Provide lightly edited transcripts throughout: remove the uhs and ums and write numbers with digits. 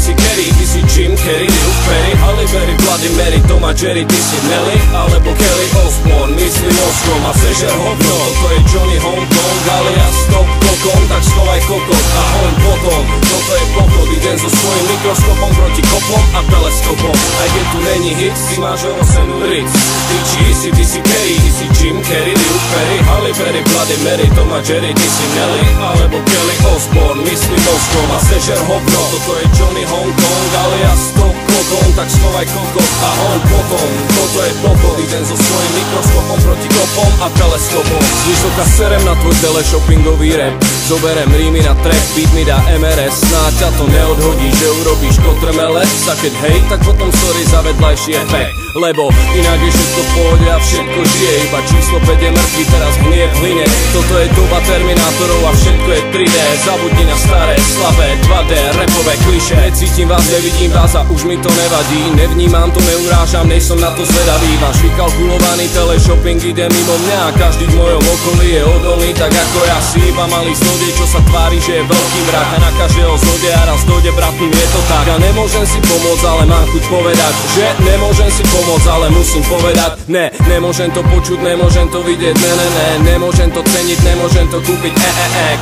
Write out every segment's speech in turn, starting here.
si Kerry, ty si Jim Carrey, Luke Perry, Halle Berry, Bloody Mary, Tom a Jerry, ty si Nelly alebo Kelly Osbourne, myslím mozgom a sežer hovno. Toto je Johnny Hong Kong, alias Stop Kokon, tak schovaj kokot a hoň potom. Toto je pochod, idem so svojím mikroskopom proti kopom a teleskopom. Aj keď tu není hit, ty máš ovosenú ric. Ty si Kerry, ty si Jim Carrey, Luke Perry, Halle Berry, Bloody Mary, Tom a Jerry, ty si Nelly alebo Kelly Osbourne, myslím mozgom a sežer hovno. Toto je Johnny Hong Kong, alias Stop Kokon, tak schovaj kokot a hoň potom. Toto je pochod, idem so svojím mikroskopom proti kopom a teleskopom. Zvysoka serem na tvoj teleshoppingový rap, zoberem rímy na track, beat mi dá MRS. Snáď ťa to neodhodí, že urobíš kotrmelec, a keď hej, tak potom sorry za vedľajší efekt. Lebo inak je všetko v pohode a všetko žije, iba číslo 5 je mŕtvy, teraz hnie v hline. Toto je doba terminátorov a všetko je 3D. Zabudni na staré, slabé 2D, rapové klišé. Necítim vás, nevidím vás a už mi to nevadí. Nevnímam to, neurážam, nejsom na to zvedavý. Váš vykalkulovaný teleshopping ide mimo mňa, každý v mojom okolí je odolný, tak ako ja. Si iba malý zlodej, čo sa tvári, že je veľký vrah, a na každého zlodeja raz dojde, bratku, je to tak. Ja nemôžem si pomôcť, ale mám chuť povedať, že nemôžem si pomôcť, ale musím povedať ne. Nemôžem to počuť, nemôžem to vidieť, nemôžem to ceniť, nemôžem to kúpiť,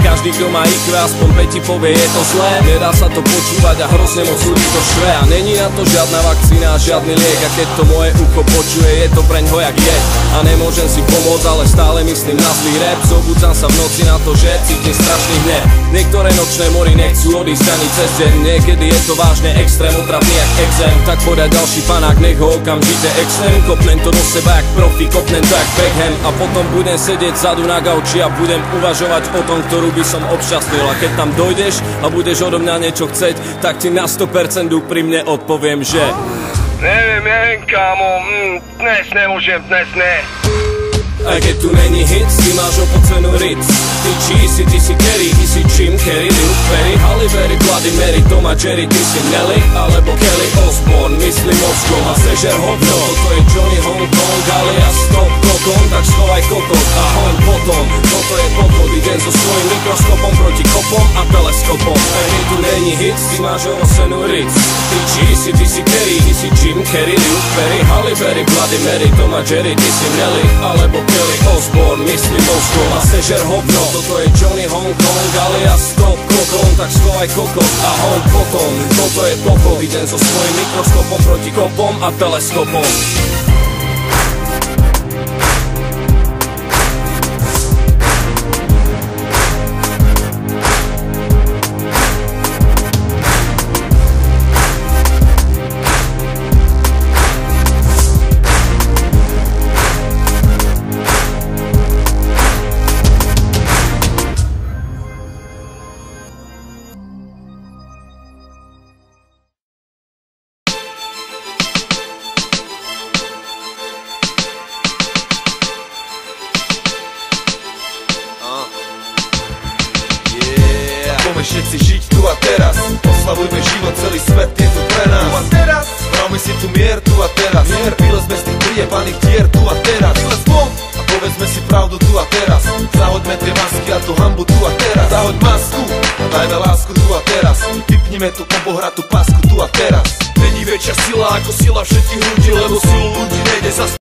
Každý, kto má IQ, aspoň 5 ti povie, je to zlé. Nedá sa to počúvať a hrozne moc ľudí to štve. A není na to žiadna vakcína, žiadny liek, a keď to moje ucho počuje, je to preň hojak jed. A nemôžem si pomôcť, ale stále myslím na zlý rap. Zobudzam sa v noci na to, že cítim strašný hnev. Niektoré nočné mory nechcú odísť ani cez deň. Niekedy je to vážne extrém, otravný jak exém. Tak podaj ďalší panák, nech ho okamžite extrém. Kopnem to do seba jak profi, kopnem to jak Beckham. A potom budem sedieť vzadu na gauči a budem uvažovať o tom, ktorú by som obšťastnil. A keď tam dojdeš a budeš odo mňa niečo chceť, tak ti na 100% pri mne odpoviem, že neviem, kámo, dnes nemôžem, dnes ne. Aj keď tu není hit, ty máš opocenú ric. Ty si Kerry, ty si Jim Carrey, Luke Perry, Halle Berry, Bloody Mary, Tom a Jerry, ty si Nelly alebo Kelly Osbourne, myslím mozgom a sežer hovno. Toto je Johnny Hong Kong, alias Stop Kokon, tak schovaj kokot a hoň potom. Toto je pochod, idem so svojím mikroskopom proti kopom a teleskopom. Aj keď tu není hit, ty máš ovosenú ric. Ty si Kerry, ty si Jim Carrey, Luke Perry, Halle Berry, Bloody Mary, Tom a Jerry, ty si Nelly alebo Kelly Osbourne, myslím mozgom a sežer hovno. Toto je Johnny Hong Kong, alias Stop Kokon, tak schovaj kokot a hoň potom. Toto je pochod, idem so svojím mikroskopom proti kopom a teleskopom. Poďme všetci žiť tu a teraz, oslavujme život, celý svet je tu pre nás. Tu a teraz, spravme si tu mier, tu a teraz. Vylezme z tých priepaných dier, tu a teraz. A povedzme si pravdu tu a teraz. Zahoďme tie masky a tú hanbu tu a teraz. Zahoď masku a dajme lásku tu a teraz. Vypnime tú obohratú pasku tu a teraz. Není väčšia sila ako sila všetkých ľudí, lebo silu ľudí nejde zas